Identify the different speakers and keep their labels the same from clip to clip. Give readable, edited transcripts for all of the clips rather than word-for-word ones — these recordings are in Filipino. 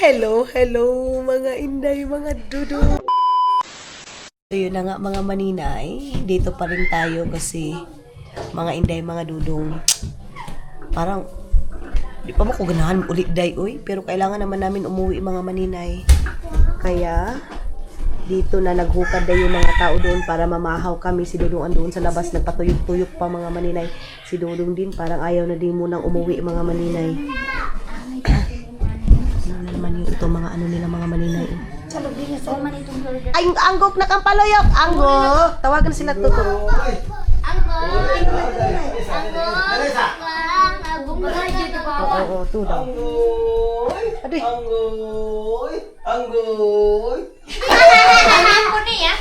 Speaker 1: Hello, hello mga inday, mga dudu. So yun na nga mga maninay, dito pa rin tayo kasi mga inday, mga dudong, parang di pa ko ganahan ulit day oy, pero kailangan naman namin umuwi mga maninay. Kaya dito na naghukad day yung mga tao doon para mamahaw kami. Si Dudong doon sa labas nagpatuyok-tuyok pa mga maninay. Si Dudong din parang ayaw na din munang umuwi mga maninay. Ano naman yung ito mga ano nila mga maninay. Ay, anggok na kang paloyok! Anggok! Tawagan sila tuto. Oo, to daw. Aduh.
Speaker 2: Anggoy! Anggoy!
Speaker 3: Ako niya.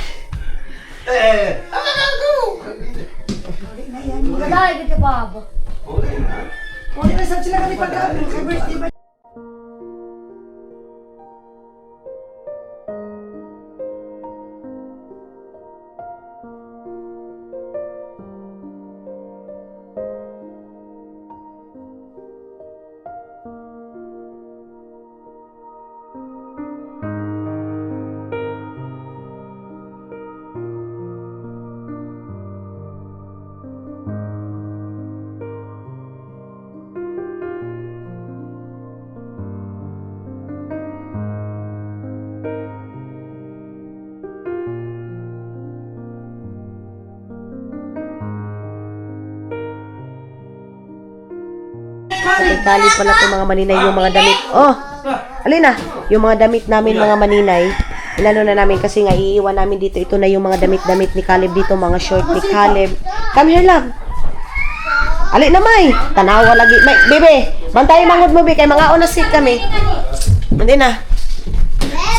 Speaker 3: Wala, hindi ba?
Speaker 2: Uli na saan sila kami pagkain? Kay birthday ba?
Speaker 1: Kali pala itong mga maninay yung mga damit. Oh! Alina, yung mga damit namin mga maninay. Inano na namin kasi nga iiwan namin dito. Ito na yung mga damit-damit ni Caleb dito. Mga short ni Caleb. Come here, love. Ali na, May. Tanawa lagi. May, bebe, bantayan mangod mo, be. Kay mga onasik kami. Hindi na.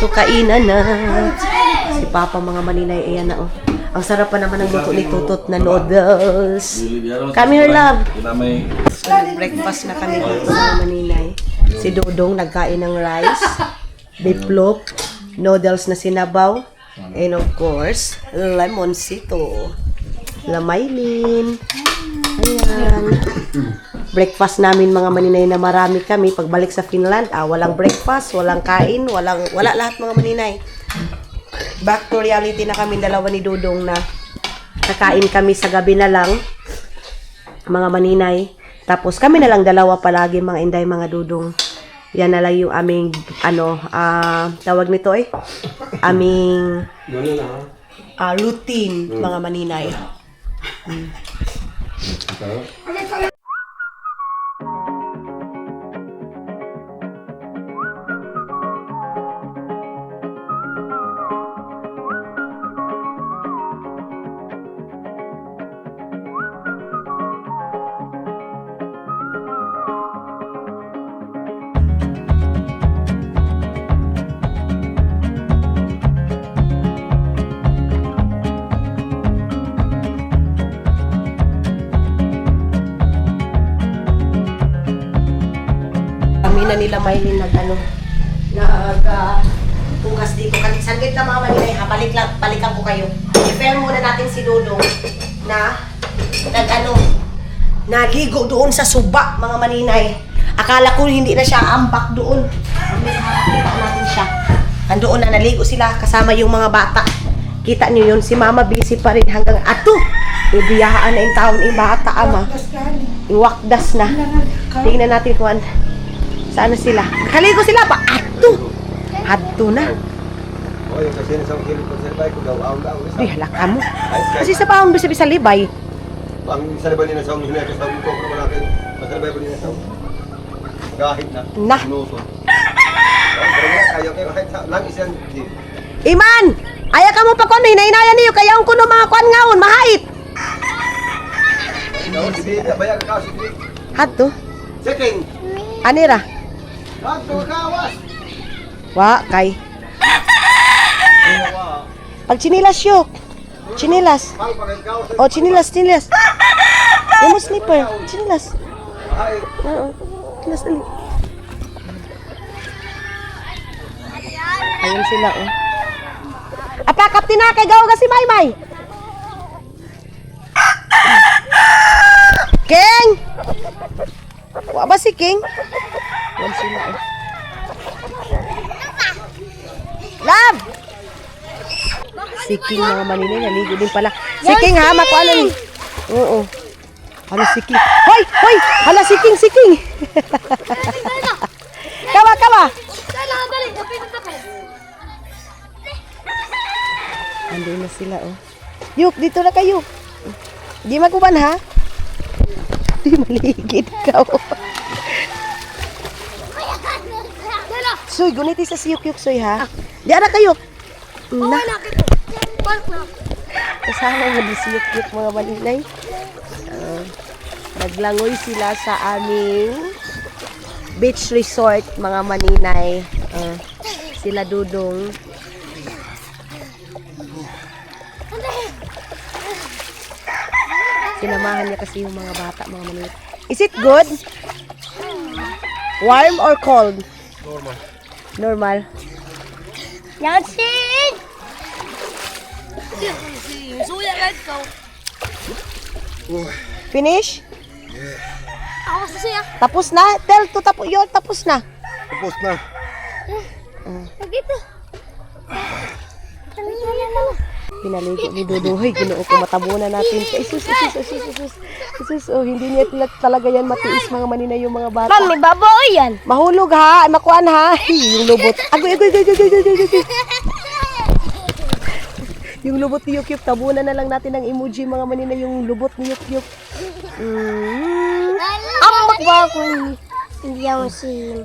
Speaker 1: So, kainan na. Si Papa mga maninay. Ayan na, oh. Ang sarap pa naman ng luto ni Tutot na noodles. Come here, love. So, breakfast na kami dito mga maninay. Si Dudong nagkain ng rice, biplop, noodles na sinabaw, and of course, lemonsito. Lamaylin. Ayan. Breakfast namin mga maninay na marami kami. Pagbalik sa Finland, walang breakfast, walang kain, wala lahat mga maninay. Back to reality na kami dalawa ni Dudong na kakain kami sa gabi na lang mga maninay. Tapos kami na lang dalawa palagi mga inday, mga dudong. Yan na lang yung aming tawag nito aming routine mga maninay. Na nila Maylin tugas dito. Saglit lang mga maninay ha, balikan ko kayo. I-fair muna natin si Dudong na naligo doon sa suba mga maninay. Akala ko hindi na siya ambak doon. Kita natin siya. Andoon na naligo sila kasama yung mga bata. Kita niyo yun, si Mama busy pa rin hanggang ato. Ibiyahaan na yung taon yung bata ama. Iwakdas na. Tingnan natin kung saan sila? Nakaligo sila pa. Adto na.
Speaker 2: Oy, kasi na sa kilid ko sa bay ko daw aw.
Speaker 1: Di halaka mo. Kasi sa paon bisa bisa libay.
Speaker 2: Ang isa na ba nila sa ulo nila sa ulo ko wala kay masalbay ba nila sa ulo. Gahit na.
Speaker 1: Na.
Speaker 2: Nuso. Kayo kay lang isang
Speaker 1: Iman! Aya ka mo pa kon hinainayan niyo kaya ang kuno mga kwan ngaon mahait.
Speaker 2: Sige, baya ka kasi.
Speaker 1: Adto.
Speaker 2: Second.
Speaker 1: Anira.
Speaker 2: Adto kawas.
Speaker 1: Wa kay. Pag chinilas yo. Chinilas. Oh, chinilas. Yung slipper. Chinilas. Oo. Chinilas ulit. Ayun sila, oh. Apa, kapti na kay gawa si Maymay. King! Wa ba si King? Yan sila, oh. Love! Si King mga maninay, naligo din pala. Si King ha, makuha ni. Oo. Hala si King. Hoy! Hoy! Hala si King, si King! Kawa, kawa! Andun na sila, oh. Yuk, dito na kayo. Di maguban, ha? Di maligid ka, oh. Soy, guniti sa siyuk-yuk, Soy, ha? Di na kayo. Na. Kasama mo di siyuk-yuk, mga maninay. Naglangoy sila sa aming beach resort, mga maninay. Sila Dudong. Sinamahan niya kasi yung mga bata, mga maninay. Is it good? Warm or cold?
Speaker 2: Normal.
Speaker 1: Normal.
Speaker 3: Yansin!
Speaker 1: Finish?
Speaker 3: Ako sa siya.
Speaker 1: Tapos na? Tell to tapos yun, tapos na.
Speaker 2: Tapos na.
Speaker 3: Dito.
Speaker 1: Pinaligo ni Duduhoy, ginoo ko matabunan natin. Isus, oh, hindi niya talaga yan matiis, mga maninay yung mga bata.
Speaker 3: Mami, babaw yan.
Speaker 1: Mahulog ha, makuan ha. Yung lubot. Agoy. Yung lubot ni Yukyuk, tabunan na lang natin ng emoji, mga maninay, yung lubot ni Yukyuk.
Speaker 3: Ambak ba ako? Hindi ako sin.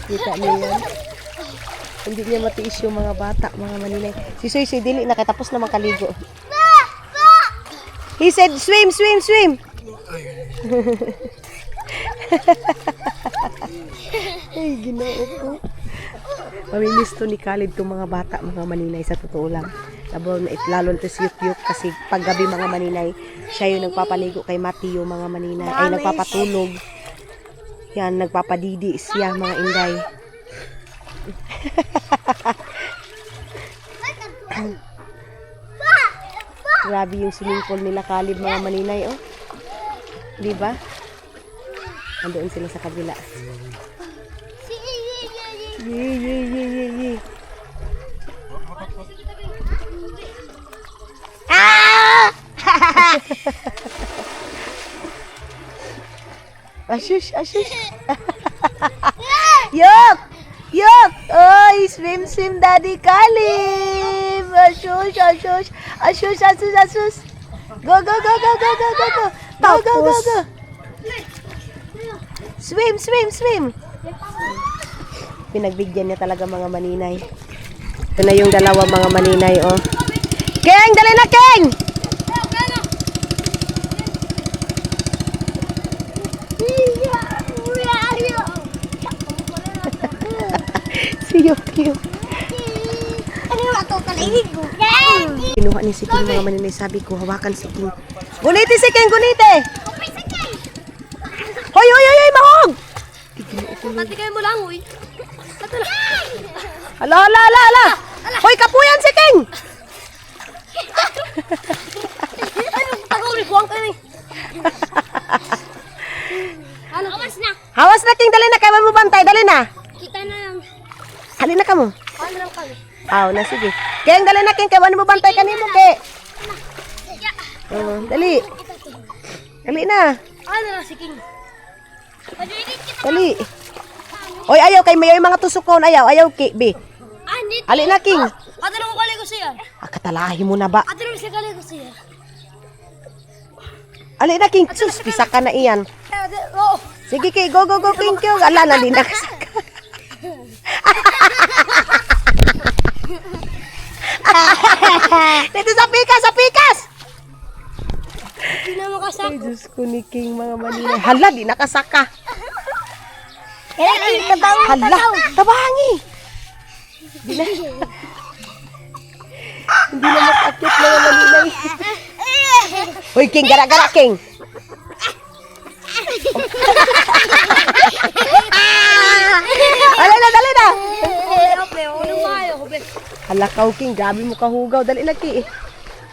Speaker 1: Kita niyo yan. Hindi niya matiis yung mga bata, mga maninay. Si Soy, dili, nakatapos na makaligo. He said, swim. Ay, ginoo ko. Mamimiss to ni Khalid itong mga bata, mga maninay, sa totoo lang. Lalo na si Yukyuk kasi paggabi, mga maninay, siya yung nagpapaligo kay Matthew, mga maninay. Ay, nagpapatulog. Yan, nagpapadidi siya, mga inday. Grabe yung swimming pool nila, Khalid, mga maninay, oh. Di ba? Andoon sila sa kabila. Yee. Ashush. Yok! Oy, swim, Daddy Khalid! Ashush. Go. Swim. Pinagbigyan niya talaga, mga maninay. Ito na yung dalawa, mga maninay, oh. Keng, dali na, Keng! Si Yukyuk.
Speaker 3: Ano yung ako kaligo?
Speaker 1: Kinuha ni si King, mga maninay. Sabi ko, hawakan si King. Guniti si King, guniti! Hoy, mahog!
Speaker 3: Pati kayo mo lang, uy.
Speaker 1: Ala! Hoy, kapuyan si King!
Speaker 3: Tagauli, buwang kami. Ano? Awas na.
Speaker 1: Hawas na, King, dali na, kaya mo bantay, dali na.
Speaker 3: Kita na lang.
Speaker 1: Halin na ka mo.
Speaker 3: Ano lang kami?
Speaker 1: Na, sige. King, dali na, King, kaya mo bantay kanimo, Ke. Dali. Dali na.
Speaker 3: Ano lang si King?
Speaker 1: Dali. Oy, ayaw kay mayoy mga tusukon, ayaw Ke, be. Halin na, King.
Speaker 3: Ato lang ko kaligo siya.
Speaker 1: Katalahi mo na ba?
Speaker 3: Ato lang siya kaligo siya.
Speaker 1: Halin na, King. Sus, pisa ka na iyan.
Speaker 3: Oo.
Speaker 1: Sige, Ke, go, King, King. Ala, nali na kasaka. Dito sa pikas!
Speaker 3: Hindi na makasak.
Speaker 1: Ay, Diyos ko ni King, mga maninay. Hala, di nakasaka. Hala, tabangi. Hindi na makakit, mga maninay. Hoy, King, gara-gara, King. Dali na. Hala, King, grabe mo kahugaw. Dali na, King.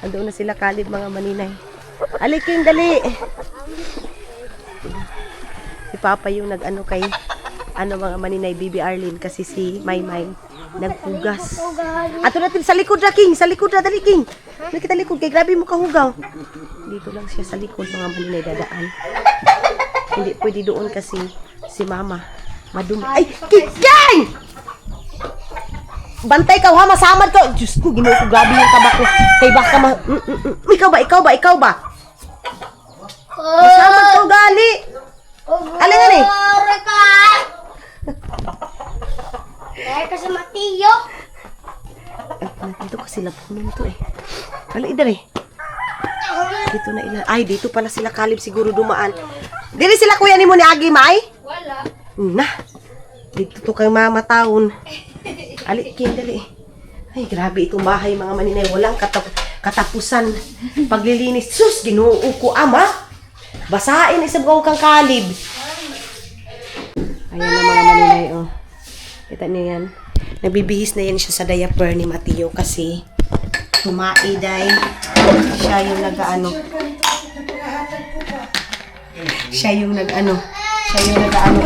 Speaker 1: Andoon na sila, Khalid, mga maninay. Ali, King, dali. Si Papa yung nag-ano kay, mga maninay, Bibi Arlene, kasi si Maymay naghugas. Ato natin sa likod na, King. Sa likod na, dali, King. Nakita likod, kay grabe mo kahugaw. Dito lang siya sa likod, mga maninay, dadaan. Hindi pwede doon kasi si Mama madumi. Ay, King! King! Bantay ka, ha? Masamad ka. Diyos ko, ginoo ko, grabe yung tabak ko. Kay baka Ikaw ba? Masamad ka, gali. Alin nga ni?
Speaker 3: Dahil ka sa Matiyo.
Speaker 1: Dito kasi lapunan to eh. Alin, dali. Dito na ilan. Ay, dito pala sila Kalib siguro dumaan. Dili sila kuya ni mo ni Agi, May?
Speaker 3: Wala.
Speaker 1: Na. Dito to kay Mama Taon. Ali, King, dali. Ay, grabe itong bahay, mga maninay. Walang katapusan. Paglilinis. Sus, ginoo ko, ama. Basain isang gaw kang Kalib. Ayan na, mga maninay, oh. Kita niyo yan. Nagbibihis na yan siya sa diaper ni Mateo kasi tumaiday. Siya yung nag-ano. Siya yung nag-ano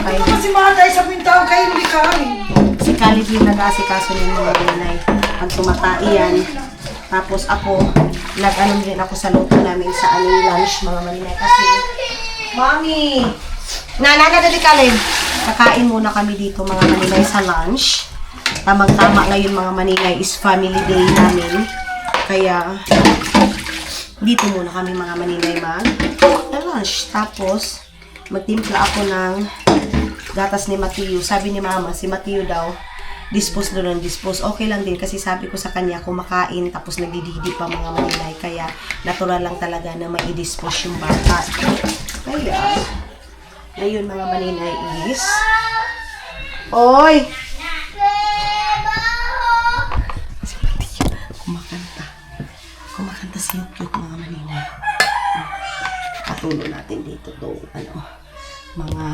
Speaker 1: kay...
Speaker 4: Kasi mga tayo sa pintaw kayo hindi kami.
Speaker 1: Si Kalib yung nag-aasikaso ng mga maninay. Pag tumatai yan. Tapos ako, nag-ano din ako sa luto namin sa aming lunch, mga maninay. Kasi, Mami! Nagdali Kalib. Kakain muna kami dito, mga maninay, sa lunch. Tamang-tama ngayon, mga maninay, is family day namin. Kaya, dito muna kami, mga maninay, mag-lunch. Tapos, magtimpla ako ng gatas ni Mateo. Sabi ni Mama, si Mateo daw, dispose doon ng dispose. Okay lang din kasi sabi ko sa kanya, kumakain tapos nagdididi pa, mga maninay. Kaya, natural lang talaga na mai-dispose yung bata. Kaya, ngayon, mga maninay, is... Oy! Si Mateo, kumakanta si Yukyuk, mga maninay. Patulo natin dito to, mga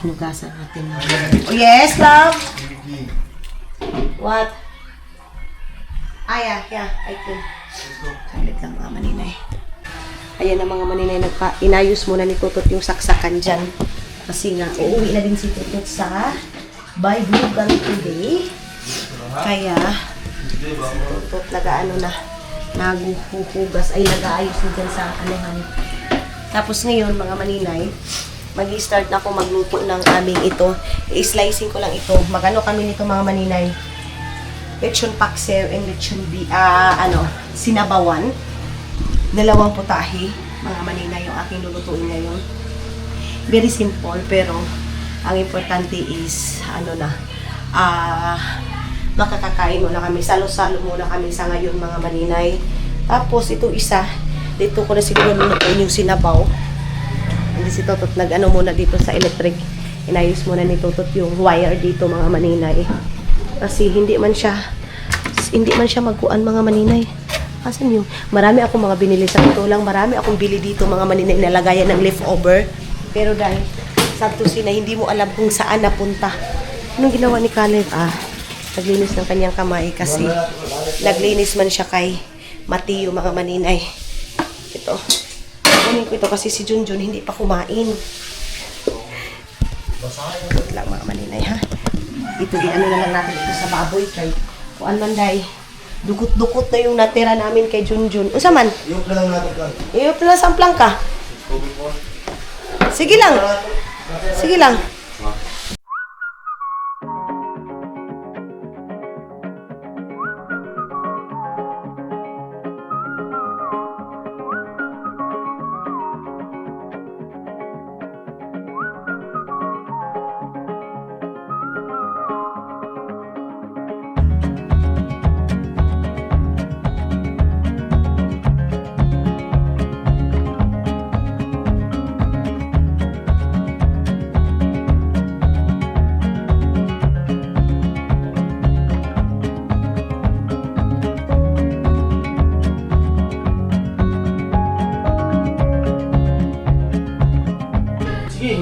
Speaker 1: hinugasan natin. Oh, yes, love? What? Yeah, I can. Salit lang, mga maninay. Ayan na, mga maninay, inayos muna ni Tutot yung saksakan dyan. Kasi nga, uuwi na din si Tutot sa Baybugan today. Kaya, si Tutot naghuhugas, ay nag-aayos na dyan sa anuhan. Tapos ngayon, mga maninay, mag-i-start na ako magluto ng aming ito. I-slicing ko lang ito. Magano kami nito, mga maninay. Lechon paksiw and lechon sinabawan. 2 putahe, mga maninay, yung aking lulutuin ngayon. Very simple, pero ang importante is, makakakain muna kami. Salo-salo muna kami sa ngayon, mga maninay. Tapos, ito isa, dito ko na siguro lulutuin yung sinabaw. Hindi si Totot muna dito sa electric. Inayos muna ni Totot yung wire dito, mga maninay. Kasi hindi man siya magkuan, mga maninay. Asan yung? Marami akong mga binili sa ito lang. Marami akong bili dito, mga maninay, na lagayan ng leftover. Pero dahil santusin na hindi mo alam kung saan napunta. Anong ginawa ni Caleb? Naglinis ng kanyang kamay kasi naglinis man siya kay Mateo, mga maninay. Ito. Kunin ko ito kasi si Junjun hindi pa kumain. Ito lang, mga maninay, ha? Ito, na lang natin ito sa baboy. Kay kuan man day. Dukot-dukot na yung natira namin kay Junjun. Usa man?
Speaker 2: Iyok na lang natin ka.
Speaker 1: Iyok na lang samplang ka. Sige lang. Sige lang.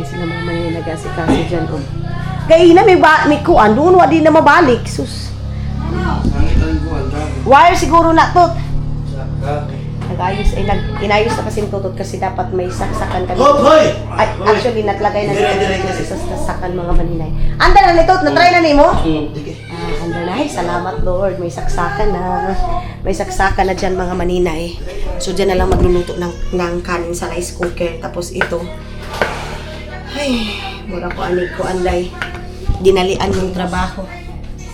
Speaker 1: Sila mga manay nag-asikaso dyan, oh. Kaya na may kuan, doon wadi na mabalik, sus. Wire siguro na to. mag-ayos. Inayos na kasi tutot kasi dapat may saksakan kami.
Speaker 2: Hoy!
Speaker 1: Ay, actually, natlagay na
Speaker 2: Dire
Speaker 1: nito
Speaker 2: kasi.
Speaker 1: sa saksakan mga maninay. Andar na nito, na-try na ni mo?
Speaker 2: Sige.
Speaker 1: Andar na, ay, salamat Lord. May saksakan na. May saksakan na dyan mga maninay. So, dyan na lang magluluto ng kanin sa rice cooker. Tapos ito, ay, mura ko anig ko anday. Dinalian yung trabaho.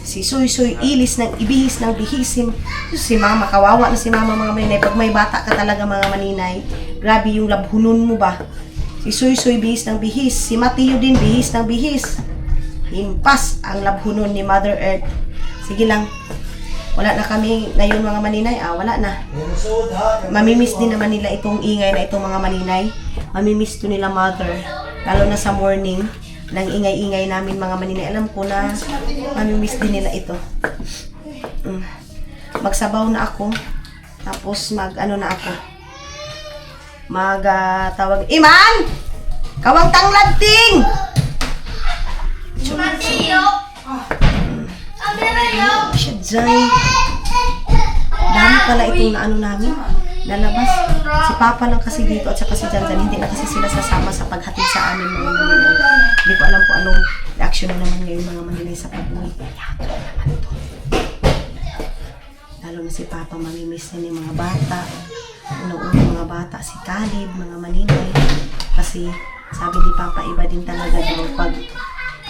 Speaker 1: Si Suy ilis ng ibihis ng bihisin. Si mama, kawawa na si mama mga maninay. Pag may bata ka talaga mga maninay, grabe yung labhunon mo ba? Si Suy bihis ng bihis. Si Mateo din bihis ng bihis. Himpas ang labhunon ni Mother Earth. Sige lang. Wala na kami ngayon mga maninay. Wala na. Mamimiss din naman nila itong ingay na itong mga maninay. Mamimiss to nila Mother. Lalo na sa morning. Nang ingay-ingay namin mga maninay. Alam ko na mamimiss din nila ito. Magsabaw na ako. Tapos mag-ano na ako. Tawag. Iman! Kawang tanglagting! Siya dyan. Dami pala itong na ano namin. Lalabas. Si Papa lang kasi dito at saka si Janjan. Hindi na kasi sila sasama sa paghatid sa amin mga maninay. Hindi ko alam po anong reaction na naman ngayon mga maninay sa pag-uwi. Yato naman to. Lalo na si Papa, mamimiss na yung mga bata. Unang-unang mga bata, si Caleb, mga maninay. Kasi sabi ni Papa, iba din talaga daw pag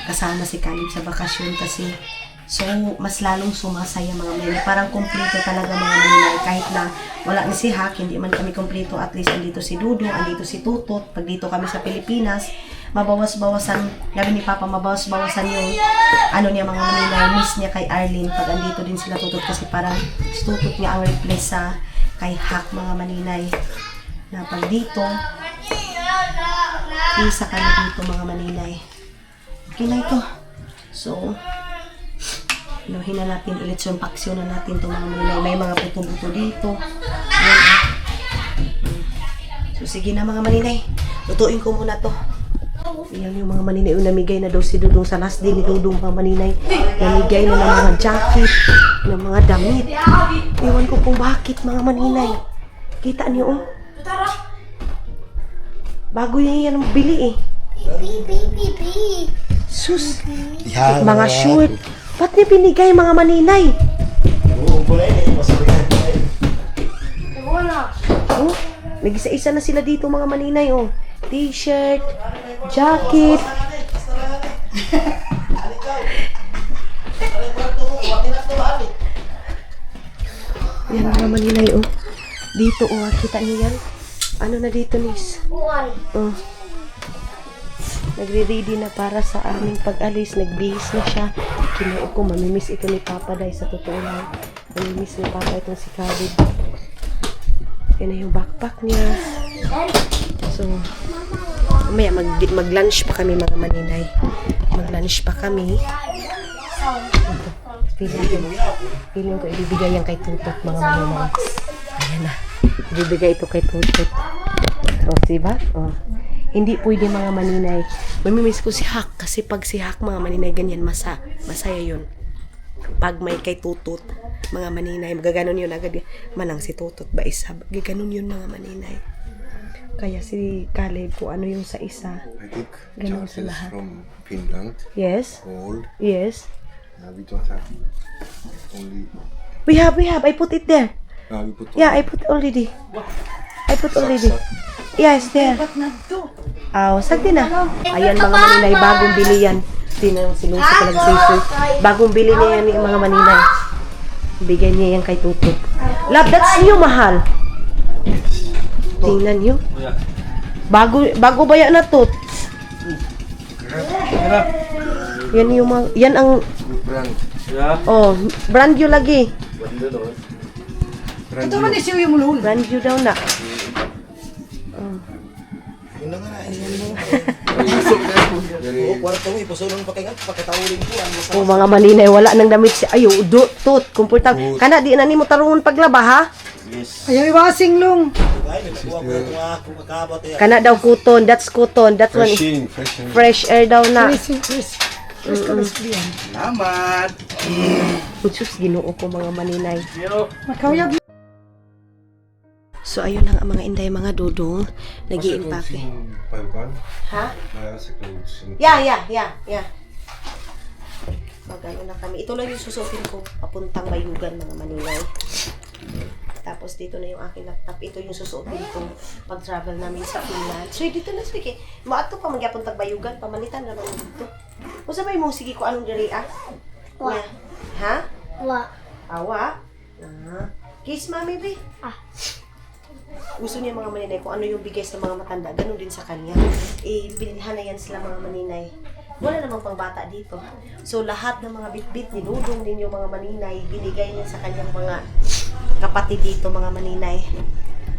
Speaker 1: kasama si Caleb sa bakasyon kasi so, mas lalong sumasaya mga maninay. Parang kumpleto talaga mga maninay. Kahit na wala na si Hak, hindi man kami kumpleto. At least andito si Dudong, andito si Tutot. Pag dito kami sa Pilipinas, mabawas-bawasan, gabi ni Papa, mabawas-bawasan yung ano niya mga maninay. Miss niya kay Arlene pag andito din sila Tutot. Kasi parang si Tutot niya ang replace sa kay Hak mga maninay. Na pag dito, isa ka na dito mga maninay. Okay na ito. So, inuhin na natin, eleksyon, paksyon na natin itong mga maninay. May mga puto-buto dito. Ayan. So, sige na mga maninay. Lutuin ko muna to. Yan yung mga maninay. Yung namigay na daw si Dudong sa last day ni Dudong mga maninay. Namigay na ng mga jacket, ng mga damit. Iwan ko kung bakit mga maninay. Kita niyo oh. Bago yan ang bili eh. Sus. Mga shoot. Ba't niya binigay mga maninay? Oh, nag-isa-isa na sila dito mga maninay oh. T-shirt, jacket. Yan mga maninay oh. Dito oh, kita niyo yan. Ano na dito nis? Oh. Nagre-ready na para sa aming pag-alis. Nagbihis na siya. Kinuo ko, mamimiss ito ni Papa dahil sa totoo lang. Mamimiss ni Papa itong si Caleb. Yan na yung backpack niya. So, mamaya mag-lunch pa kami mga maninay. Mag-lunch pa kami. Ito. Feeling ko ibibigay yan kay Tutot mga maninay. Ayan na. Ibibigay ito kay Tutot. O, diba? O. Hindi pwede mga maninay. Mamimiss ko si Hak kasi pag si Hak mga maninay ganyan masaya yun. Pag may kay Tutot mga maninay magaganon yun agad manang si Tutot ba isa gaganon yun mga maninay. Kaya si Caleb kung ano yung sa isa
Speaker 2: I think
Speaker 1: ganun sa
Speaker 2: Charles
Speaker 1: lahat.
Speaker 2: from Finland.
Speaker 1: Yes.
Speaker 2: Old.
Speaker 1: Yes.
Speaker 2: We don't have only.
Speaker 1: We have. I put it there.
Speaker 2: We put
Speaker 1: Yeah, I put already. Yes, there. Sagdi na. Ayan mga maninay, bagong bili yan. Tinanong si Lucy talaga sa bagong bili niya yan yung mga maninay. Bigyan niya yan kay Tutot. Love, that's new, mahal. Tingnan niyo. Bago ba yan na Tut? Yan yung mga, yan ang,
Speaker 2: brand.
Speaker 1: oh, brand new lagi.
Speaker 4: Ito man is yung mulul.
Speaker 1: Brand new daw na. Oh, mga maninay, wala nang damit siya. Ayo, Tut, komportable. Kana, di na ni mo tarungon paglaba, ha?
Speaker 4: Ayaw iwasing long.
Speaker 1: Kana daw kuton, that's kuton. That one is fresh air daw na.
Speaker 4: Chris ka lesbian.
Speaker 2: Salamat.
Speaker 1: Sus, ginoo ko mga maninay.
Speaker 4: Makawayag.
Speaker 1: So, ayun na nga mga inday, mga dudong. Nag-i-impake. Ha? Yeah. So, gano'n na kami. Ito lang yung susuotin ko. Papuntang Bayugan, mga Maninay. Tapos, dito na yung aking laptop. Ito yung susuotin ko pag-travel namin sa Finland. So, dito na, sige. Maato pa magyapon tag-Bayugan. Pamalitan naman dito. O sabay mo, sige ko anong diri, ah?
Speaker 3: Wa.
Speaker 1: Ha?
Speaker 3: Wa.
Speaker 1: Awa? Kiss, mami, be. Gusto niya mga Maninay kung ano yung bigay sa mga matanda, ganun din sa kanya. Bilhan na yan sila mga Maninay. Wala namang pangbata dito. So, lahat ng mga bitbit ni Dudong din yung mga Maninay, binigay niya sa kanyang mga kapatid dito, mga Maninay.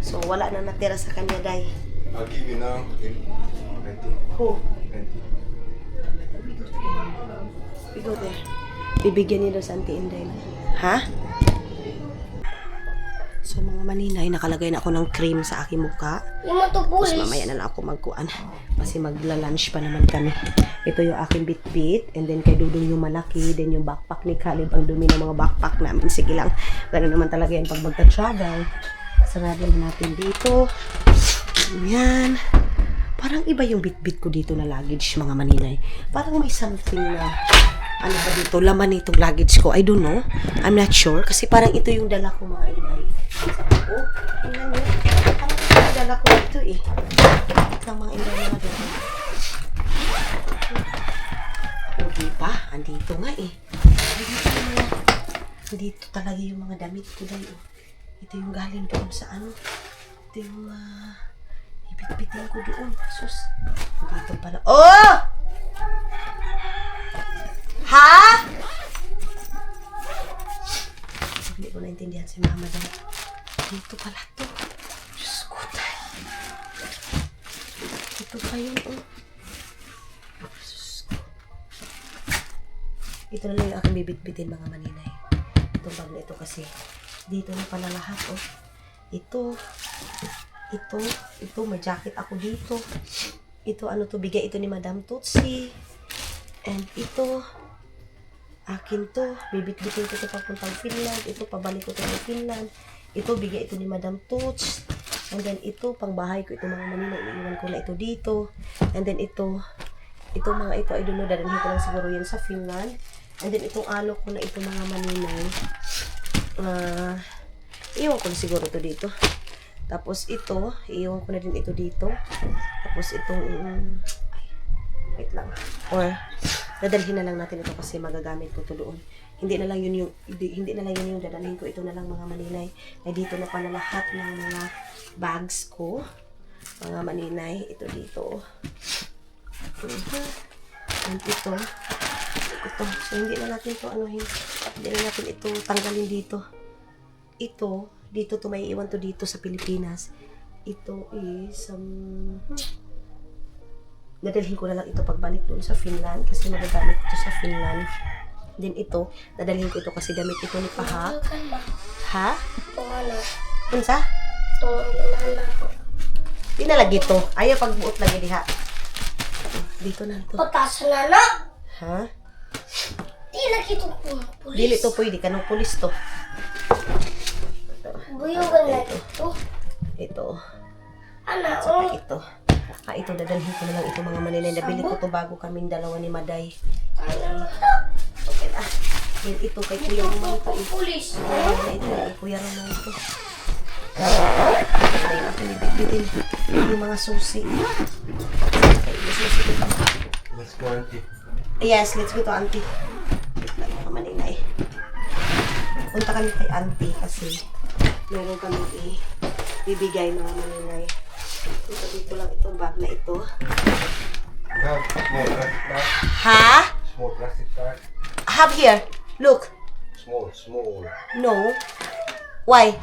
Speaker 1: So, wala na natira sa kanya, day.
Speaker 2: I'll give you now 20.
Speaker 1: Who?
Speaker 2: 20.
Speaker 1: We go there. Bibigyan niya daw sa Auntie Inday. Ha? So, mga Maninay, nakalagay na ako ng cream sa aking mukha.
Speaker 3: Yung mga
Speaker 1: Tapos
Speaker 3: tubulis.
Speaker 1: mamaya na lang ako magkuan. Kasi magla-lunch pa naman kami. Ito yung aking bitbit. And then kay Dudong yung malaki. Then yung backpack ni Caleb. Ang dumi ng mga backpack namin. Sige lang. Ganun naman talaga yan pag magta-travel. Sarado na natin dito. Yan. Parang iba yung bitbit ko dito na luggage, mga Maninay. Parang may something na ano ba dito, laman nitong luggage ko. I don't know. I'm not sure. Kasi parang ito yung dala ko, mga Inday. Oh, tingnan nyo. Parang ito yung dala ko dito eh. Ito mga Inday mga dala. Okay pa. Andito nga eh. Dito talaga yung mga damit ko dahil. Ito yung galing doon sa ano. Ito yung ibitbitin ko doon. Sus. Dito pala. Oh! Ha? Hindi ko naintindihan si mama dahil. Dito pala to. Diyos ko tayo. Ito pa yun, oh. Diyos ko. Ito na lang yung aking bibitbitin, mga Maninay. Itong bag na ito kasi. Dito na pala lahat, oh. Ito, may jacket ako dito. Ito, ano to, bigay ito ni Madam Tutsi. And ito, akin to, bibit-bitin ko ito papuntang Finland. Ito, pabalik ko ito ng Finland. Ito, bigay ito ni Madam Tuts. And then, ito, pang bahay ko, ito mga Maninay, iiwan ko na ito dito. And then, ito mga ito, I don't know, dadalhin ko lang siguro yan sa Finland. And then, itong alok ko na ito, mga Maninay, iiwan ko na siguro ito dito. Tapos, ito, iiwan ko na din ito dito. Tapos, itong, wait lang. Or, dadalhin na lang natin ito kasi magagamit ko ito doon. Hindi na lang yun yung dadalhin ko. Ito na lang, mga Maninay. Ay, dito na pala lahat ng mga bags ko. Mga Maninay. Ito dito. And ito. Ito. So, hindi na natin ito anuhin. Hindi na natin ito tanggalin dito. Ito. Dito to may iwan to dito sa Pilipinas. Ito is dadalhin ko na lang ito pagbalik doon sa Finland kasi magagamit ito sa Finland. Then ito, dadalhin ko ito kasi damit ito ni Pahak. Ha?
Speaker 3: Itong ano.
Speaker 1: Unsa?
Speaker 3: Itong inala ko.
Speaker 1: Di na lagi ito. Ayaw pagbuot lagi diha. Dito na ito.
Speaker 3: Patasan na na.
Speaker 1: Ha?
Speaker 3: Di lagi itong pulis.
Speaker 1: Dili to pwede. Kanong pulis to.
Speaker 3: Buyugan na ito.
Speaker 1: Ito.
Speaker 3: Ano?
Speaker 1: Saka ito. Ito, dadalhin ko na lang ito, mga Maninay. Nabili ko to bago kaming dalawa ni Maday. Okay na. Yan ito kay Kuya Roman ito.
Speaker 3: Pulis.
Speaker 1: Ito kay Kuya Roman ito. Ito yung aking ibigbitin. Yung mga susi.
Speaker 2: Let's go, auntie.
Speaker 1: Yes, let's go to auntie. Mga Maninay. Punta kami kay auntie kasi meron kami bibigay, mga Maninay. Dito lang itong bag na ito.
Speaker 2: You have small plastic card?
Speaker 1: Ha?
Speaker 2: Small plastic card?
Speaker 1: Have here. Look.
Speaker 2: Small.
Speaker 1: No. Why?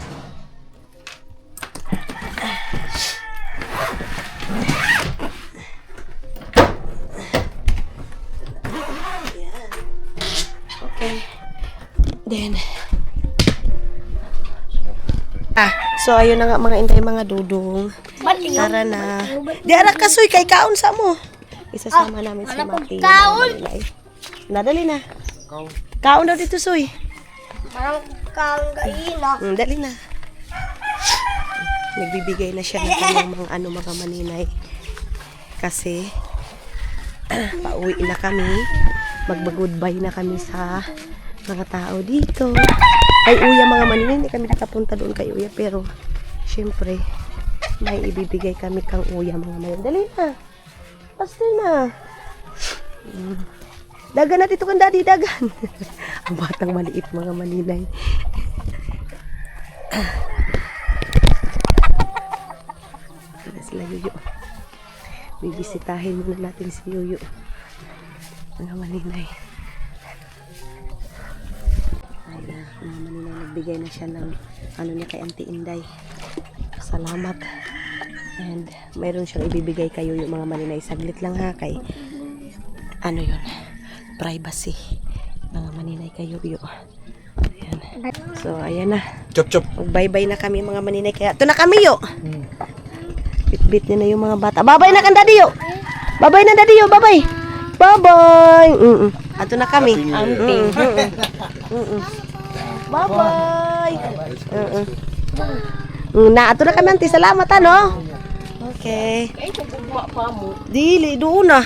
Speaker 1: Yan. Okay. Then, so ayun na nga mga Inday, mga Dudong. Tara na. Di ara kasoy kay kaon sa mo. Isasama namin si Mati.
Speaker 3: kaon?
Speaker 1: Nadali na. Kaon daw dito, Soy.
Speaker 3: Parang kang gaina.
Speaker 1: Dali na. nagbibigay na siya ng kanyang mga maninay. Kasi, pauwi na kami. Magba-goodbye na kami sa mga tao dito. Kay Uya mga maninay, hindi kami nakapunta doon kay Uya. Pero, syempre, may ibibigay kami kang Uya mga maninay. Dali na. Pastor na. Dagan na dito kang daddy, dagan. Ang batang maliit mga maninay. Para sila Yuyo. Bibisitahin muna natin si Yuyo. Mga maninay. Ay na, mga maninay, nagbigay na siya ng ano niya kay Auntie Inday. Salamat. And mayroon siyang ibibigay kay Yuyo mga maninay. Saglit lang ha kay ano yun, privacy. Mga maninay kay Yuyo. Ayan. So ayan na.
Speaker 2: Chop chop.
Speaker 1: Mag-bye-bye na kami mga maninay. Kaya ito na kami yo. Bit-bit niya na yung mga bata. Bye-bye na kan daddy yo. Bye-bye na daddy yo. Bye-bye. Bye-bye. Ato na kami. Bye-bye. Na ato na kami auntie. Salamat ano. Okay. Dili doon na.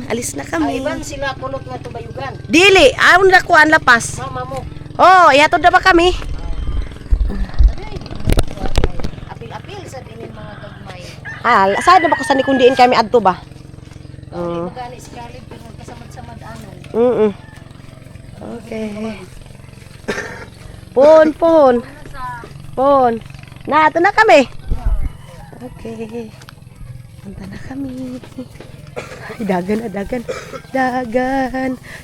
Speaker 1: Alis na kami.
Speaker 4: Sila kulot nga tubayugan.
Speaker 1: Dili, ayon na kuan lapas.
Speaker 4: Mama mo.
Speaker 1: Oh, ihatod na ba kami?
Speaker 4: Apil-apil sa dinin mga gagmay.
Speaker 1: Saan na ba ko sa nikundiin kami adto ba? Oo.
Speaker 4: Magani si Caleb pero kasamad-samad anon.
Speaker 1: Okay. Pon. Na, ato na kami. Okay. Punta na kami. Ay, dagan.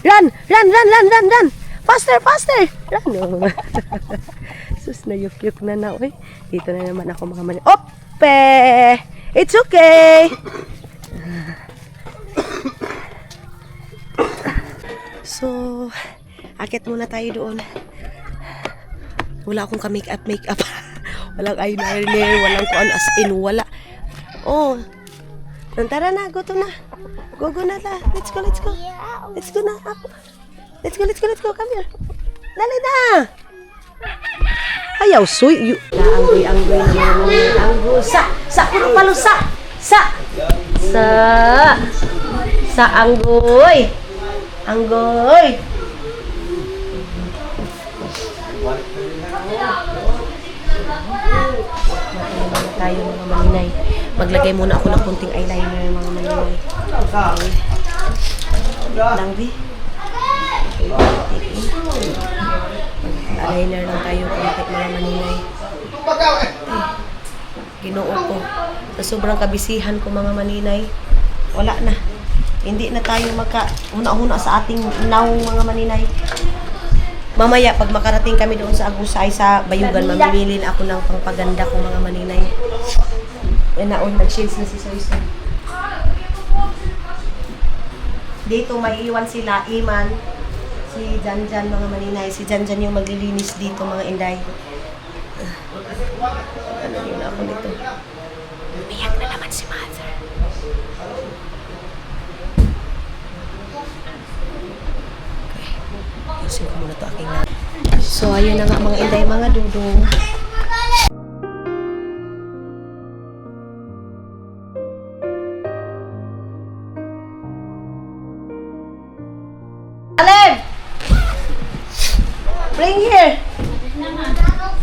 Speaker 1: Run. Faster. Run. Sus, nayuk-yuk na na. Uy. Dito na naman ako mga mani. Ope! It's okay. So, akit muna tayo doon. Wala akong ka-makeup. Walang eyeliner, walang kuan as in, wala. Oh. Tara na, go na. Go na. Let's go. Let's go na. Let's go. Come here. Dali na. Ayaw, suy. Anggoy naman. Anggoy. Sa, puno palo, sa. Sa, anggoy. Tayo mga maninay. Maglagay muna ako ng kunting eyeliner mga maninay. Lang di. Eyeliner lang tayo kunti mga maninay. Ginoo ko. Sa sobrang kabisihan ko mga maninay, wala na. Hindi na tayo una-una sa ating naong mga maninay. Mamaya, pag makarating kami doon sa Agusay, sa Bayugan, mamimili na ako ng pangpaganda ko mga maninay. Nag-shades na si Soysoy. Dito maiiwan sila, Iman, si Janjan mga maninay. Si Janjan yung maglilinis dito mga inday. Ano yun ako nito? Umiyak na naman si Mother. Ayusin ko muna ito aking na. So, ayun na nga mga inday, mga dudong. Caleb! Bring here!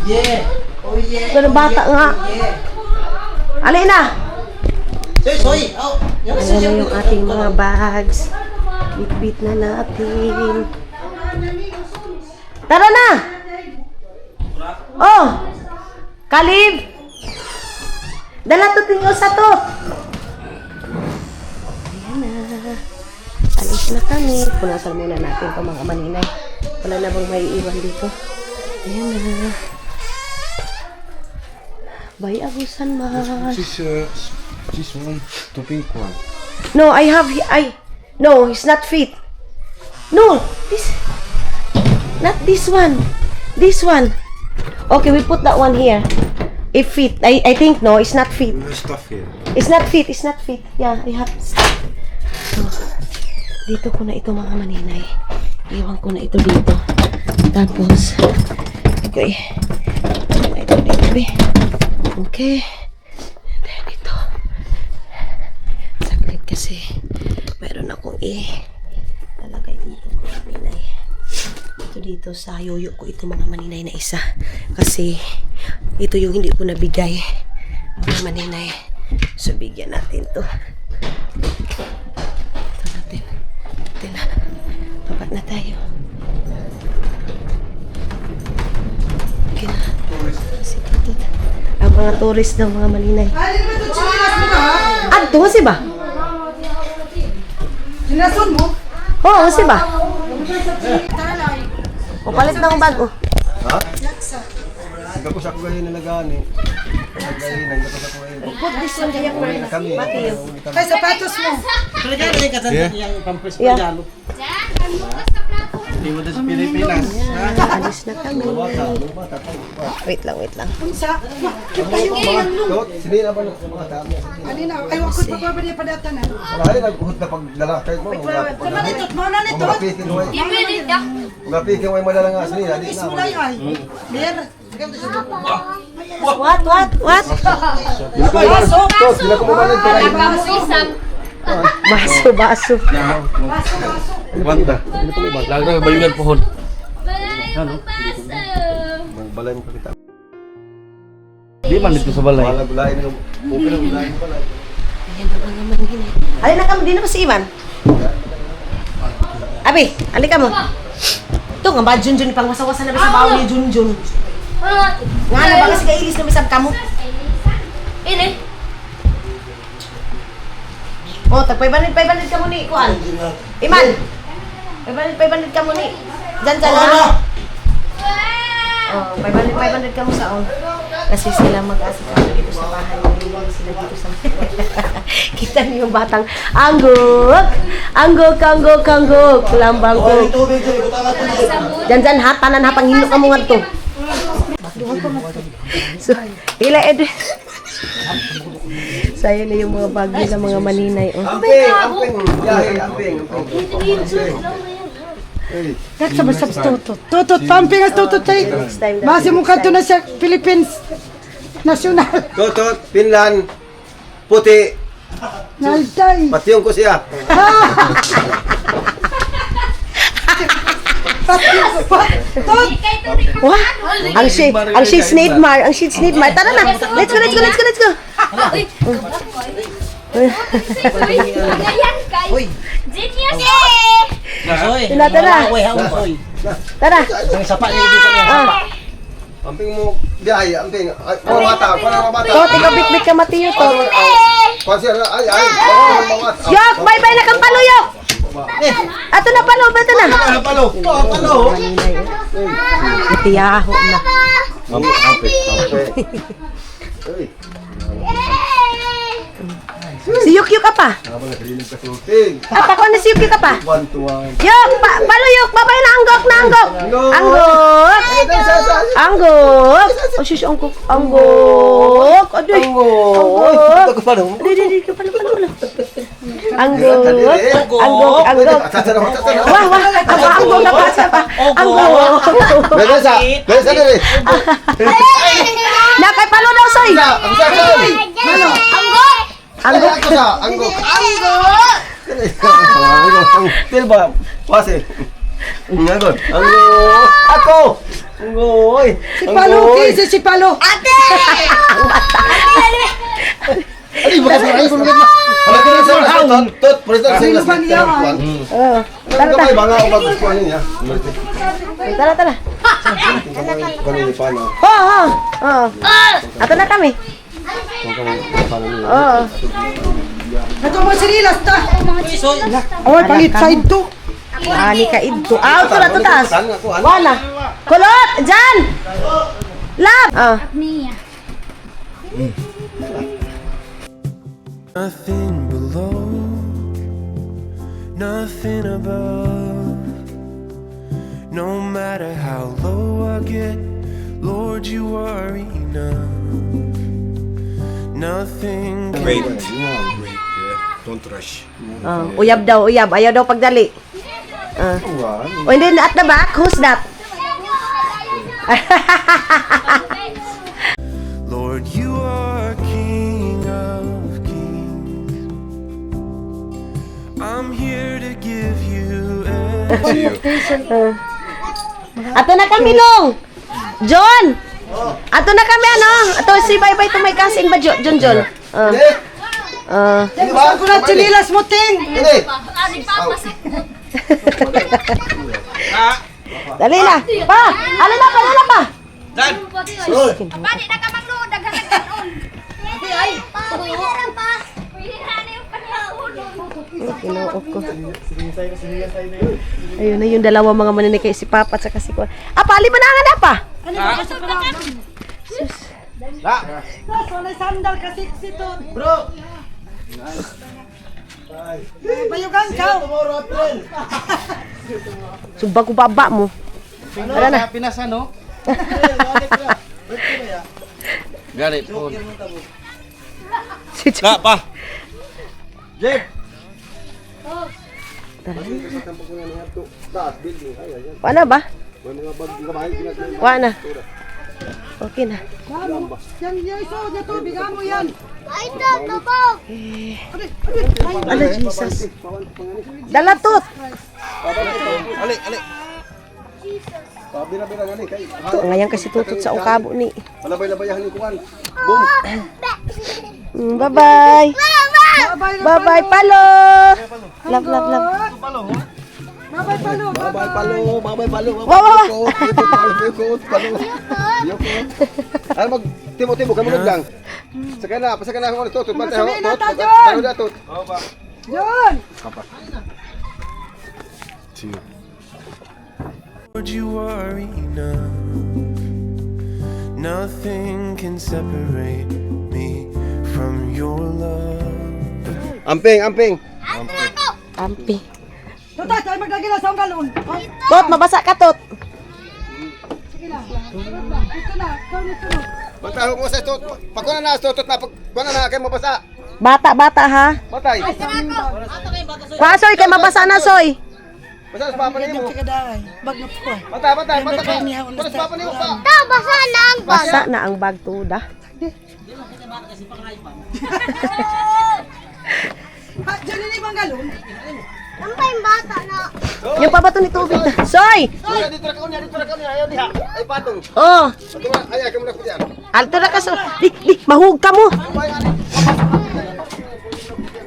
Speaker 2: Yeah. Oh yeah.
Speaker 1: Pero bata nga. Alin na!
Speaker 2: Soy. Oh.
Speaker 1: Ayan na yung ating mga bags. Bit-bit na natin. Tara na! Oh! Caleb! Dala to tingol sa to! Ayan na. Alis na kami. Punasan muna natin ito mga maninay. Wala na bang may iwan dito? Ayan na. Bye, Agusan ma.
Speaker 2: This one, the pink one.
Speaker 1: No, no, it's not fit. No, not this one. This one. Okay, we put that one here. If fit, I think no, it's not fit.
Speaker 2: No stuff here.
Speaker 1: It's not fit. Yeah, I have stuff. So, dito ko na ito mga maninay. Iwan ko na ito dito. Tapos, okay. Ito dito. Be. Okay. Then ito. Saglit kasi. Mayroon akong lalagay dito mga maninay. Ito dito sa yoyo ko ito mga maninay na isa. Kasi ito yung hindi ko nabigay. Mga maninay. So bigyan natin to. Ito natin. Ito na. Papat na tayo. Okay na. Sige ito. Ang mga tourist ng mga maninay. Adto si ba?
Speaker 5: Sinasun mo?
Speaker 1: Oo, si ba? O palit na akong bago.
Speaker 2: Ha? Hanggang ko sa ko gahin na nagani. Nagahin, hanggang ko sa ko gahin.
Speaker 1: Put this one kaya
Speaker 2: Uwi na kami.
Speaker 1: Matiyo.
Speaker 5: Kay sapatos mo.
Speaker 1: Yeah.
Speaker 6: Hindi mo sa Pilipinas.
Speaker 1: Alis na kami. Wait lang.
Speaker 5: Unsa?
Speaker 2: Sinin na ba ng mga tamo?
Speaker 5: Kanina, ay wakot pa ba niya padatan na?
Speaker 2: Wala rin, nagbuhod na pag lalakay mo.
Speaker 5: Sama nito, mo na nito.
Speaker 2: Mga piking mo. Mga piking mo ay madala nga sinin. Hindi na.
Speaker 5: Isulay ay. Mer.
Speaker 1: What?
Speaker 2: Sila ko mamalag ka rin.
Speaker 1: Baso.
Speaker 6: Banda. Lagi na bayunan pohon.
Speaker 2: Balay mo pakita.
Speaker 6: Di man dito sa balay.
Speaker 2: Wala gulayin ng okay lang gulayin pala.
Speaker 1: Ayan na mga maninay. Alin na kamo, di na ba si Ivan? Abi, alika mo. Ito nga ba, Junjun, pang wasawasa na ba sa baon ni Junjun? Nga na ba kasi kailis na misab kamo?
Speaker 4: Ini.
Speaker 1: O, tag 500 ka mo ni, kuan. Iman! 500 ka mo ni. Diyan ha? Oh, 500 ka mo sa on. Kasi sila mag-asikaso dito sa bahay. Hindi sila dito sa Kita niyo yung batang anggok, lambang ko. Diyan ha, tanan ha, panghino ka mo nga to. So, ila Saya na yung mga bagay ng mga maninay. Oh.
Speaker 2: Amping. Yahe, amping.
Speaker 5: Sabay tutot. Pamping ang tutot tayo.
Speaker 1: Next time.
Speaker 5: Base mo kanto na sa Philippines. National.
Speaker 2: Totot, Finland, puti,
Speaker 5: Nalday.
Speaker 2: patiyong ko siya.
Speaker 1: Wah, ang shade Snapemar. Tara na. Let's go. Tara.
Speaker 2: Amping mo, yahe, amping. Mga bata, mga bata.
Speaker 1: To, tiga bit ka matiyo to.
Speaker 2: Konser, ay.
Speaker 1: Yok, bye-bye na kang paluyok. Ato na palo, beto na.
Speaker 2: Palo.
Speaker 1: Itiyaho na.
Speaker 2: Amping.
Speaker 1: Si Yukyuk ka pa.
Speaker 2: Habang nagrinig ka sulting.
Speaker 1: Apa ko na si Yukyuk ka pa.
Speaker 2: 1-1.
Speaker 1: Yok, paluyok, babay na anggok. Anggok. Oh, shush, anggok. Adoy. Anggok.
Speaker 2: Ako pa no.
Speaker 1: Di, ka palo. Anggok. Wah, anggok na pa siya pa. Anggok.
Speaker 2: Benesa na rin.
Speaker 1: Na kay palo daw soy.
Speaker 2: Anggok. Anggok. Tilba, pase. Anggok. Ako. Anggoy.
Speaker 5: Si Palo.
Speaker 2: Ay, bukas na. Wala ka rin sa tot. President sa
Speaker 5: Sino ba niya?
Speaker 1: Oh.
Speaker 2: Ano ka ba nga bagus ko niya?
Speaker 1: Tara.
Speaker 2: Kanini pa na.
Speaker 1: Oh. Ato na kami. Oo.
Speaker 5: Ito mo sinilas ta. Oy, pangit side to.
Speaker 1: Ani ka idto. Ito na to taas. Wala. Kulot, dyan. Lab.
Speaker 7: Nothing below, nothing above. No matter how low I get, Lord, you are enough. Nothing can
Speaker 2: Great. Don't rush.
Speaker 1: Uyab daw, uyab. Ayaw daw pagdali. O hindi, at the back. Who's that?
Speaker 7: are King of Kings. I'm here to give you everything.
Speaker 1: Ato na kami, Long! John! Ato na kami, ano? Ato, si Bye-Bye to may kasing ba, John?
Speaker 2: Hindi ba?
Speaker 5: Ako na chinilas mo, Ting.
Speaker 2: Hindi.
Speaker 1: Dali na! Pa! Ano na pa? Ano pa?
Speaker 4: Pwede na ka magluod, daghan-daghan. Ay, pwede pa.
Speaker 1: Kinuok ko. Ayun na yung dalawa mga maninay kay si Papa at saka si Kuya. Ah, pali ba na nga na pa?
Speaker 5: Wala sandal kasi to. Bro. Bayugan ka.
Speaker 1: Subang ko baba mo. Ano na?
Speaker 6: Pinas ano? Gari po.
Speaker 1: Si
Speaker 6: Ka pa.
Speaker 1: Wala ba? Wala na. Okay na.
Speaker 5: Yan, iso, dito, bigyan mo yan.
Speaker 3: Ay, tabo.
Speaker 1: Ala, Jesus. Dalatot.
Speaker 6: Ali, ali.
Speaker 2: Pabira-bira nga ni kay.
Speaker 1: Ito, ngayon kasi tutot sa ukabo ni.
Speaker 2: Malabay-labayahan ni Kuan. Boom.
Speaker 1: Bye-bye. Bye-bye, Palo. Love, love, love.
Speaker 5: Babay palo.
Speaker 2: Babay palo, babay palo.
Speaker 1: Wow, wow, wow.
Speaker 2: Palo. Ano mag timo-timo kamo lang. Sakay na ako tot, tot tayo. Tayo na tot.
Speaker 5: John.
Speaker 7: Lord, you are enough. Nothing can separate me from your love.
Speaker 2: Amping, amping.
Speaker 1: Ampi.
Speaker 5: Tota, tayo maglagay na sa galon.
Speaker 1: Tot, mabasa ka, Tot.
Speaker 5: Sige na. Ito na, sunod.
Speaker 2: Magtaho mo sa tot. Pagkuha na tot na pagkuha na kay mabasa.
Speaker 1: Bata, ha?
Speaker 2: Batay.
Speaker 1: Kwa, Soy, kay mabasa na, Soy.
Speaker 2: Basa sa papa nimo.
Speaker 5: Sige dahay. Bag na po.
Speaker 2: Batay. Basa sa papa nimo pa.
Speaker 3: Basa na ang bag.
Speaker 1: Basa na ang bag, tuda.
Speaker 5: Ha, dyan na ibang galon.
Speaker 3: Ang pa yung bata na.
Speaker 1: Yung pabato ni tubig na. Soy!
Speaker 2: Dito ra ka niya, ayaw diha. Ay patong.
Speaker 1: Oh,
Speaker 2: Ay ka muna ko diyan.
Speaker 1: alto na ka, Soy. Di, mahug ka mo.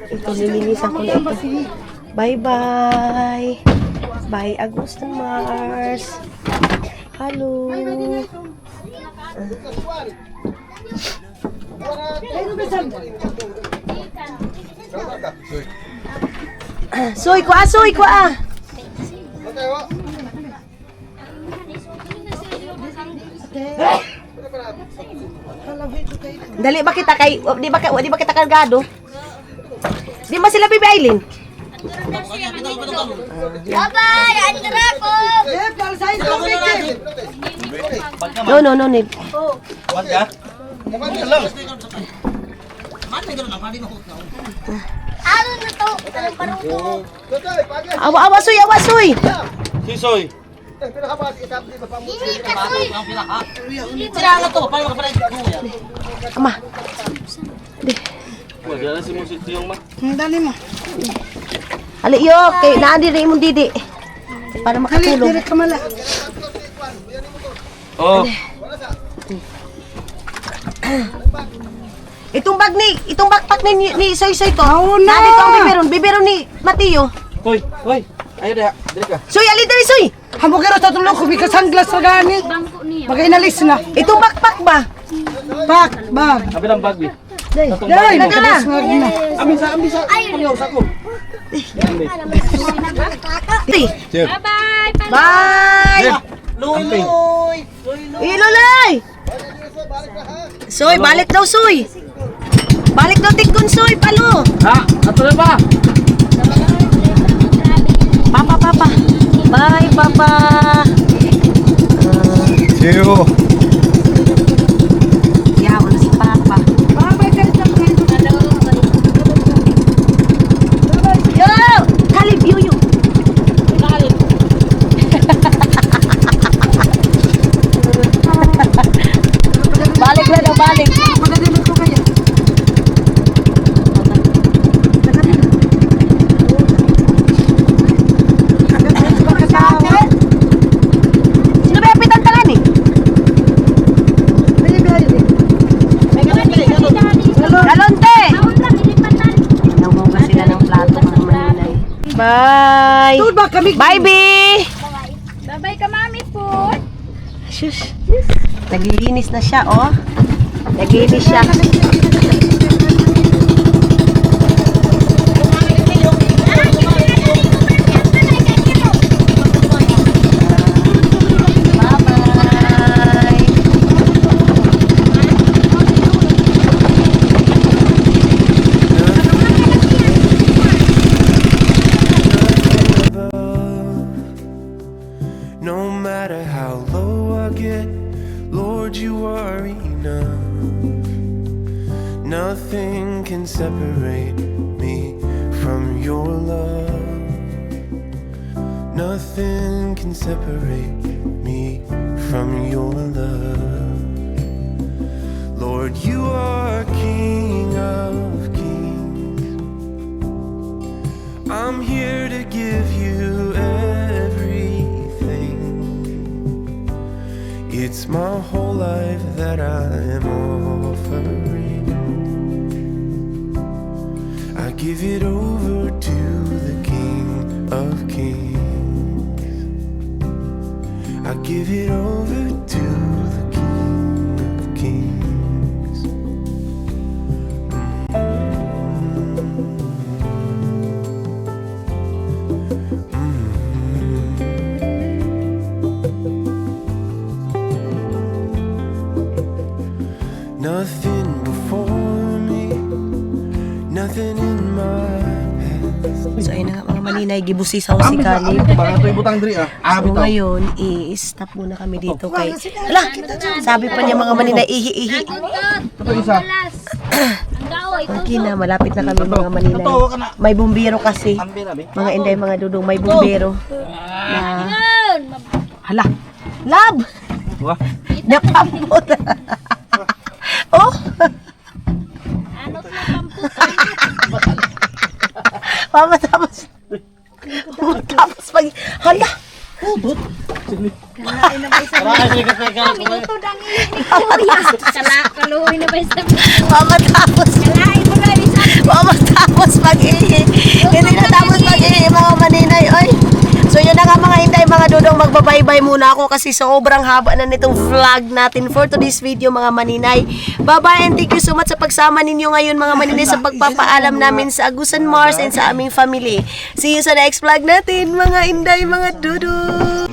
Speaker 1: Ito, nilinisan ko na ito. Bye-bye. Bye, Agosto Mars. Hello. Soy, kwa.
Speaker 2: Batay ho.
Speaker 1: Dali ba kita kay, di ba kita kargado? Di ba sila Bibi Aileen?
Speaker 3: Bye-bye. Andra ko.
Speaker 5: Eh, para sa ito, Vicky.
Speaker 1: No need.
Speaker 6: Wan ka?
Speaker 3: Ano na to? Anong parungko?
Speaker 2: Tutay, pagay.
Speaker 1: Awa, Soy.
Speaker 6: Sisoy.
Speaker 2: Pinakabas itabli ba pa mo?
Speaker 3: Ini kasoy.
Speaker 1: Ama.
Speaker 6: Wala na si mo si Tiyong ma.
Speaker 5: Dali mo.
Speaker 1: Ali yo, kay naandi rin imong didi. Para
Speaker 5: Dali,
Speaker 1: makatulog.
Speaker 5: dili ka mala.
Speaker 6: Oh.
Speaker 1: Itong backpack ni Soy to.
Speaker 5: Oo na.
Speaker 1: Nandito ang biberon ni Mateo.
Speaker 6: Hoy. Ayo dah. Dili ka.
Speaker 1: Soy, ali dali, Soy.
Speaker 5: Hamugero sa tulog ko bika sanglas sa gani. Bagay nalis na.
Speaker 1: Itong backpack ba?
Speaker 5: Bag.
Speaker 6: Abi lang bag bi.
Speaker 5: Dai,
Speaker 1: Nagala.
Speaker 5: nakabas na.
Speaker 6: Ambisa. Pangyaw sa ko.
Speaker 1: Ti.
Speaker 4: Bye-bye.
Speaker 1: Bye. Iloy. Soy, balik daw, Soy. Balik daw tikon, Soy, palo.
Speaker 6: Ha, ato na ba?
Speaker 1: Papa. Bye, Papa.
Speaker 2: Siyo.
Speaker 1: Yaw na si Papa.
Speaker 5: Babay ka sa
Speaker 1: Yo! Kalib, yuyu. Balik na daw, balik.
Speaker 5: Madali mo ko kaya.
Speaker 1: Bye.
Speaker 5: Tuod ba kami?
Speaker 1: Bye, B.
Speaker 4: Bye-bye ka, mami po.
Speaker 1: Shush. Naglilinis na siya, oh. Naglilinis siya. Bye-bye.
Speaker 7: No matter how low I get, Lord, you are enough. Nothing can separate me from your love. Nothing can separate me from your love. Lord, you are King of kings. I'm here to give you everything. It's my whole life that I am offering. I give it over to the King of Kings. I give it over to the King of Kings. Nothing before me, nothing in my past.
Speaker 1: So, ayun na nga mga maninay, gibusisaw si Caleb.
Speaker 6: Baka ito ibutang diri ah.
Speaker 1: So, ngayon, i-stop muna kami dito kay... Ala! Sabi pa niya mga maninay, ihi-ihi.
Speaker 6: Ito isa.
Speaker 4: Ang gao, ito.
Speaker 1: Okay na, malapit na kami mga maninay. May bumbero kasi. Mga inday, mga dudong, may bumbero. Na... Hala! Lab!
Speaker 6: Wah.
Speaker 1: Napamot! Oh!
Speaker 4: Ano na pampusan?
Speaker 1: Mama, tapos... Tapos pag... Hala!
Speaker 4: Minuto dang ihi ni Kuya. Kaluhoy na ba yung sabi?
Speaker 1: Mama, tapos...
Speaker 4: Kalain mo na isa.
Speaker 1: Mama, tapos pag-ihi. Hindi na tapos pag-ihi, mga maninay. Oy! So yun na nga mga inday, mga dudong, magbabaybay muna ako kasi sobrang haba na nitong vlog natin for today's video mga maninay. Bye-bye and thank you so much sa pagsama ninyo ngayon mga maninay sa pagpapaalam namin sa Agusan Mars and sa aming family. See you sa next vlog natin mga inday, mga dudong.